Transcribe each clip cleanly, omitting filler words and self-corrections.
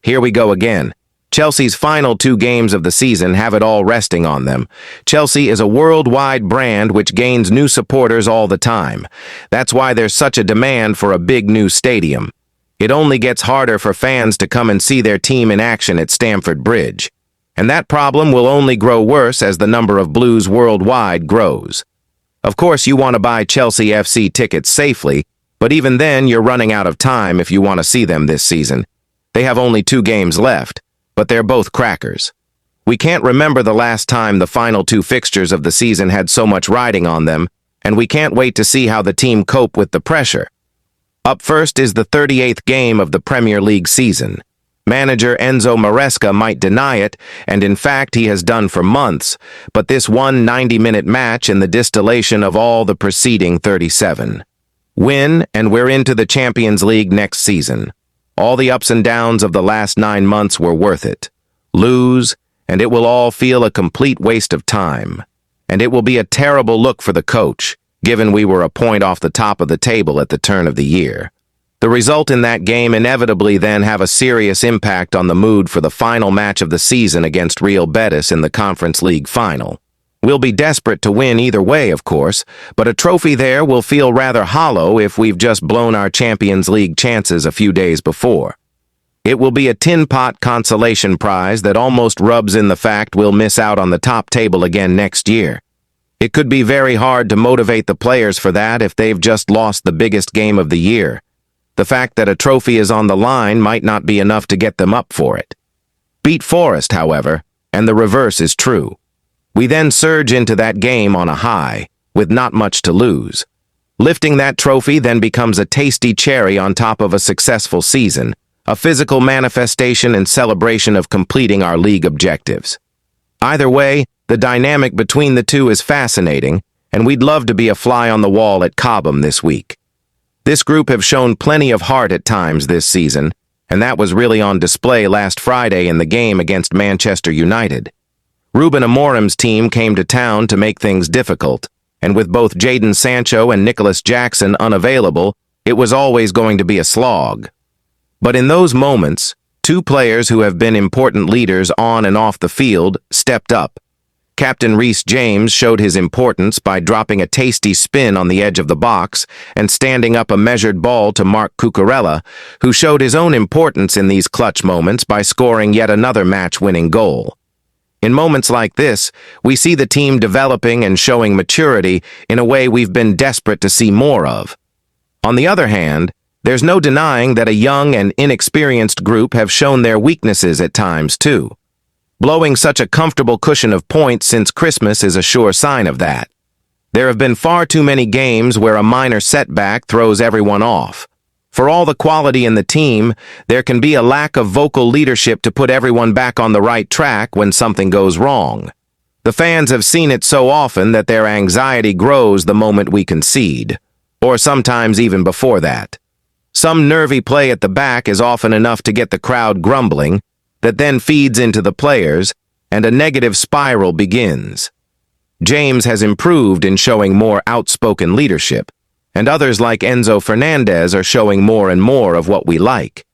Here we go again. Chelsea's final 2 games of the season have it all resting on them. Chelsea is a worldwide brand which gains new supporters all the time. That's why there's such a demand for a big new stadium. It only gets harder for fans to come and see their team in action at Stamford Bridge. And that problem will only grow worse as the number of Blues worldwide grows. Of course, you want to buy Chelsea FC tickets safely, but even then you're running out of time if you want to see them this season. They have only 2 games left, but they're both crackers. We can't remember the last time the final 2 fixtures of the season had so much riding on them, and we can't wait to see how the team cope with the pressure. Up first is the 38th game of the Premier League season. Manager Enzo Maresca might deny it, and in fact he has done for months, but this one 90-minute match in the distillation of all the preceding 37. Win, and we're into the Champions League next season. All the ups and downs of the last 9 months were worth it. Lose, and it will all feel a complete waste of time. And it will be a terrible look for the coach, given we were a point off the top of the table at the turn of the year. The result in that game inevitably then have a serious impact on the mood for the final match of the season against Real Betis in the Conference League final. We'll be desperate to win either way, of course, but a trophy there will feel rather hollow if we've just blown our Champions League chances a few days before. It will be a tin pot consolation prize that almost rubs in the fact we'll miss out on the top table again next year. It could be very hard to motivate the players for that if they've just lost the biggest game of the year. The fact that a trophy is on the line might not be enough to get them up for it. Beat Forest, however, and the reverse is true. We then surge into that game on a high, with not much to lose. Lifting that trophy then becomes a tasty cherry on top of a successful season, a physical manifestation and celebration of completing our league objectives. Either way, the dynamic between the two is fascinating, and we'd love to be a fly on the wall at Cobham this week. This group have shown plenty of heart at times this season, and that was really on display last Friday in the game against Manchester United. Ruben Amorim's team came to town to make things difficult, and with both Jadon Sancho and Nicholas Jackson unavailable, it was always going to be a slog. But in those moments, 2 players who have been important leaders on and off the field stepped up. Captain Reece James showed his importance by dropping a tasty spin on the edge of the box and standing up a measured ball to Marc Cucurella, who showed his own importance in these clutch moments by scoring yet another match-winning goal. In moments like this, we see the team developing and showing maturity in a way we've been desperate to see more of. On the other hand, there's no denying that a young and inexperienced group have shown their weaknesses at times too. Blowing such a comfortable cushion of points since Christmas is a sure sign of that. There have been far too many games where a minor setback throws everyone off. For all the quality in the team, there can be a lack of vocal leadership to put everyone back on the right track when something goes wrong. The fans have seen it so often that their anxiety grows the moment we concede, or sometimes even before that. Some nervy play at the back is often enough to get the crowd grumbling, that then feeds into the players, and a negative spiral begins. James has improved in showing more outspoken leadership, and others like Enzo Fernandez are showing more and more of what we like.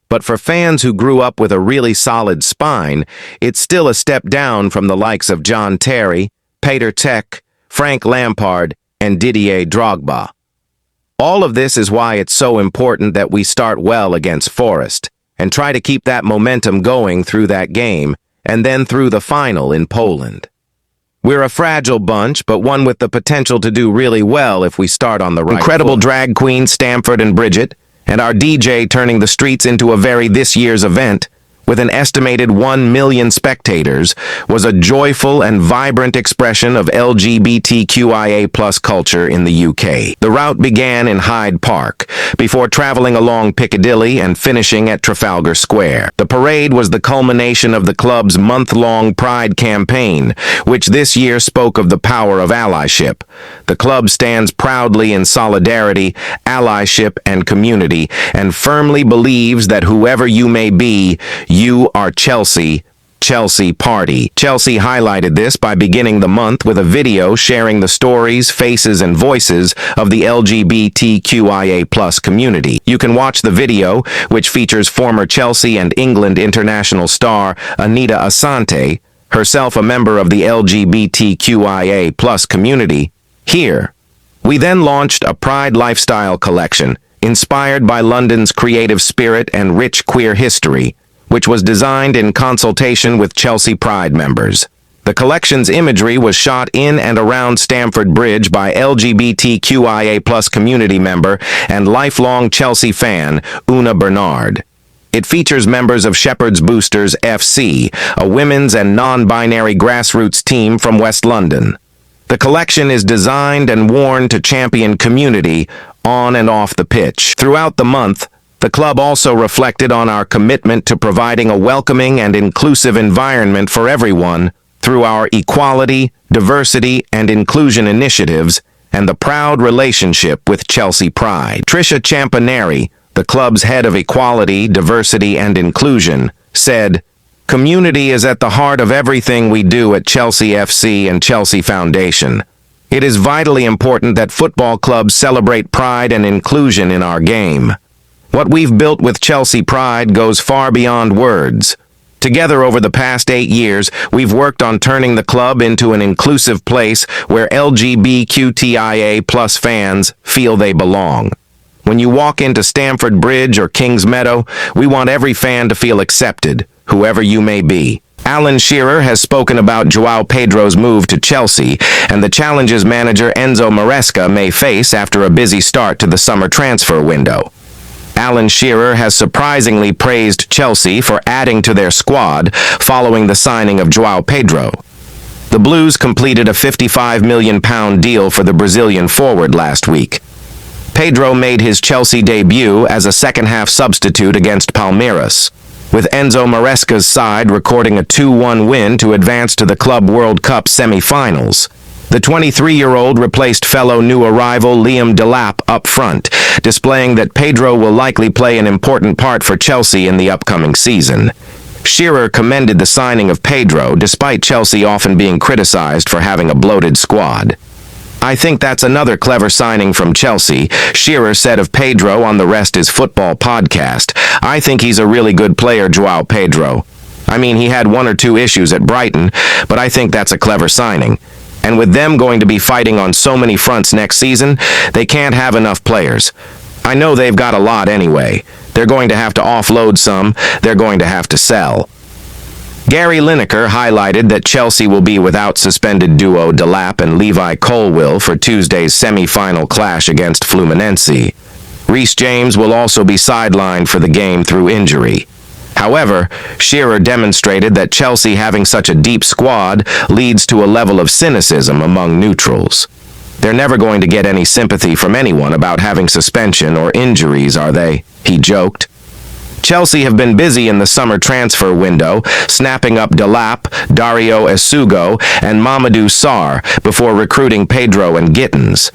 But for fans who grew up with a really solid spine, it's still a step down from the likes of John Terry, Peter Cech, Frank Lampard, and Didier Drogba. All of this is why it's so important that we start well against Forest, and try to keep that momentum going through that game, and then through the final in Poland. We're a fragile bunch, but one with the potential to do really well if we start on the right Incredible foot. drag queen Stamford and Bridget, and our DJ turning the streets into a very this year's event, with an estimated 1 million spectators, was a joyful and vibrant expression of LGBTQIA+ culture in the UK. The route began in Hyde Park, before traveling along Piccadilly and finishing at Trafalgar Square. The parade was the culmination of the club's month-long Pride campaign, which this year spoke of the power of allyship. The club stands proudly in solidarity, allyship, and community, and firmly believes that whoever you may be, you are Chelsea, Chelsea party. Chelsea highlighted this by beginning the month with a video sharing the stories, faces, and voices of the LGBTQIA+ community. You can watch the video, which features former Chelsea and England international star Anita Asante, herself a member of the LGBTQIA+ community, here. We then launched a Pride lifestyle collection, inspired by London's creative spirit and rich queer history, which was designed in consultation with Chelsea Pride members. The collection's imagery was shot in and around Stamford Bridge by LGBTQIA+ community member and lifelong Chelsea fan, Una Bernard. It features members of Shepherd's Boosters FC, a women's and non-binary grassroots team from West London. The collection is designed and worn to champion community on and off the pitch. Throughout the month, the club also reflected on our commitment to providing a welcoming and inclusive environment for everyone through our equality, diversity, and inclusion initiatives and the proud relationship with Chelsea Pride. Tricia Champaneri, the club's head of equality, diversity, and inclusion, said, "Community is at the heart of everything we do at Chelsea FC and Chelsea Foundation. It is vitally important that football clubs celebrate pride and inclusion in our game. What we've built with Chelsea Pride goes far beyond words. Together over the past 8 years, we've worked on turning the club into an inclusive place where LGBTQIA+ fans feel they belong. When you walk into Stamford Bridge or Kings Meadow, we want every fan to feel accepted, whoever you may be." Alan Shearer has spoken about João Pedro's move to Chelsea and the challenges manager Enzo Maresca may face after a busy start to the summer transfer window. Alan Shearer has surprisingly praised Chelsea for adding to their squad following the signing of João Pedro. The Blues completed a £55 million deal for the Brazilian forward last week. Pedro made his Chelsea debut as a second-half substitute against Palmeiras, with Enzo Maresca's side recording a 2-1 win to advance to the Club World Cup semi-finals. The 23-year-old replaced fellow new arrival Liam Delap up front, displaying that Pedro will likely play an important part for Chelsea in the upcoming season. Shearer commended the signing of Pedro, despite Chelsea often being criticized for having a bloated squad. "I think that's another clever signing from Chelsea," Shearer said of Pedro on the Rest is Football podcast. "I think he's a really good player, João Pedro. I mean, he had 1 or 2 issues at Brighton, but I think that's a clever signing. And with them going to be fighting on so many fronts next season, they can't have enough players. I know they've got a lot anyway. They're going to have to offload some, they're going to have to sell." Gary Lineker highlighted that Chelsea will be without suspended duo Delap and Levi Colwill for Tuesday's semi-final clash against Fluminense. Reece James will also be sidelined for the game through injury. However, Shearer demonstrated that Chelsea having such a deep squad leads to a level of cynicism among neutrals. "They're never going to get any sympathy from anyone about having suspension or injuries, are they?" he joked. Chelsea have been busy in the summer transfer window, snapping up Delap, Dario Esugo, and Mamadou Sarr before recruiting Pedro and Gittins.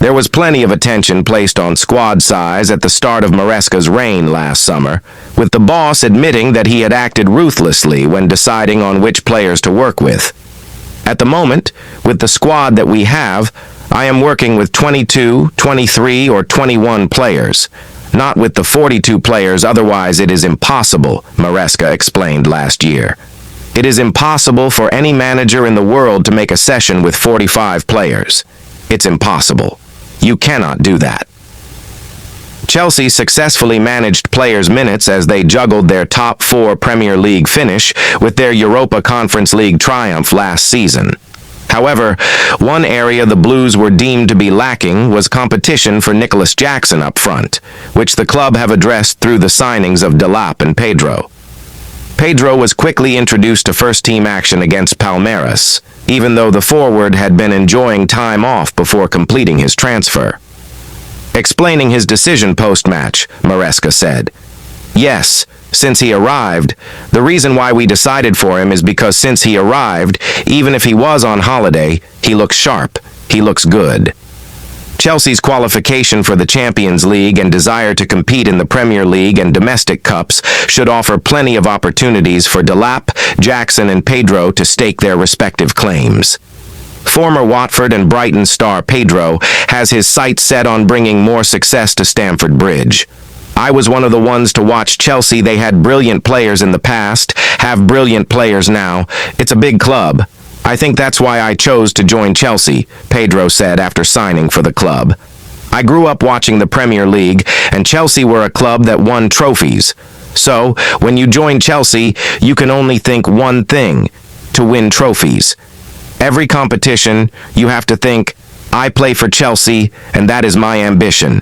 There was plenty of attention placed on squad size at the start of Maresca's reign last summer, with the boss admitting that he had acted ruthlessly when deciding on which players to work with. "At the moment, with the squad that we have, I am working with 22, 23, or 21 players. Not with the 42 players, otherwise it is impossible," Maresca explained last year. "It is impossible for any manager in the world to make a session with 45 players. It's impossible. You cannot do that." Chelsea successfully managed players' minutes as they juggled their top 4 Premier League finish with their Europa Conference League triumph last season. However, one area the Blues were deemed to be lacking was competition for Nicholas Jackson up front, which the club have addressed through the signings of Delap and Pedro. Pedro was quickly introduced to first-team action against Palmeiras, even though the forward had been enjoying time off before completing his transfer. Explaining his decision post-match, Maresca said, "Yes, since he arrived, the reason why we decided for him is because since he arrived, even if he was on holiday, he looks sharp, he looks good." Chelsea's qualification for the Champions League and desire to compete in the Premier League and domestic cups should offer plenty of opportunities for Delap, Jackson, and Pedro to stake their respective claims. Former Watford and Brighton star Pedro has his sights set on bringing more success to Stamford Bridge. I was one of the ones to watch Chelsea. They had brilliant players in the past, have brilliant players now. It's a big club. I think that's why I chose to join Chelsea, Pedro said after signing for the club. I grew up watching the Premier League, and Chelsea were a club that won trophies. So, when you join Chelsea, you can only think one thing: to win trophies. Every competition, you have to think, I play for Chelsea, and that is my ambition.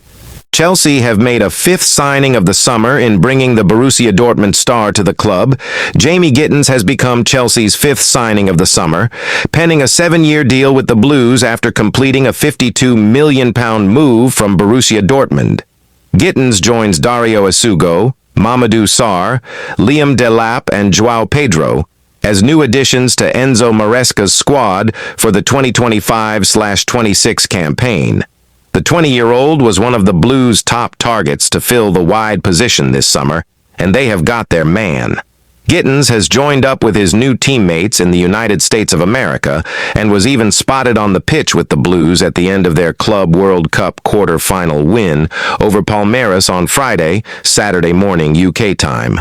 Chelsea have made a fifth signing of the summer in bringing the Borussia Dortmund star to the club. Jamie Gittins has become Chelsea's fifth signing of the summer, penning a 7-year deal with the Blues after completing a £52 million move from Borussia Dortmund. Gittins joins Dario Isugo, Mamadou Sarr, Liam Delap, and João Pedro as new additions to Enzo Maresca's squad for the 2025-26 campaign. The 20-year-old was one of the Blues' top targets to fill the wide position this summer, and they have got their man. Gittins has joined up with his new teammates in the United States of America and was even spotted on the pitch with the Blues at the end of their Club World Cup quarter-final win over Palmeiras on Friday, Saturday morning UK time.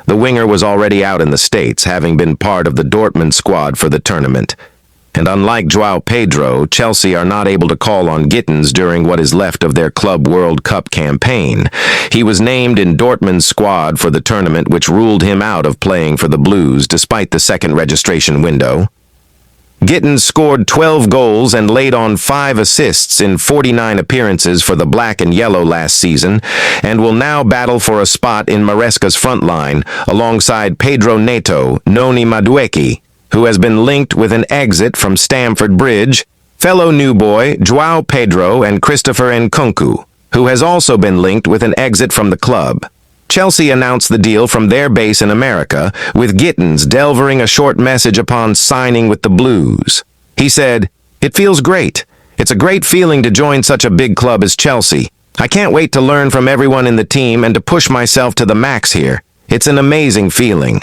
The winger was already out in the States, having been part of the Dortmund squad for the tournament. And unlike João Pedro, Chelsea are not able to call on Gittins during what is left of their Club World Cup campaign. He was named in Dortmund's squad for the tournament, which ruled him out of playing for the Blues despite the second registration window. Gittins scored 12 goals and laid on 5 assists in 49 appearances for the Black and Yellow last season, and will now battle for a spot in Maresca's front line alongside Pedro Neto, Noni Madueke, who has been linked with an exit from Stamford Bridge, fellow new boy João Pedro, and Christopher Nkunku, who has also been linked with an exit from the club. Chelsea announced the deal from their base in America, with Gittins delivering a short message upon signing with the Blues. He said, "It feels great. It's a great feeling to join such a big club as Chelsea. I can't wait to learn from everyone in the team and to push myself to the max here. It's an amazing feeling."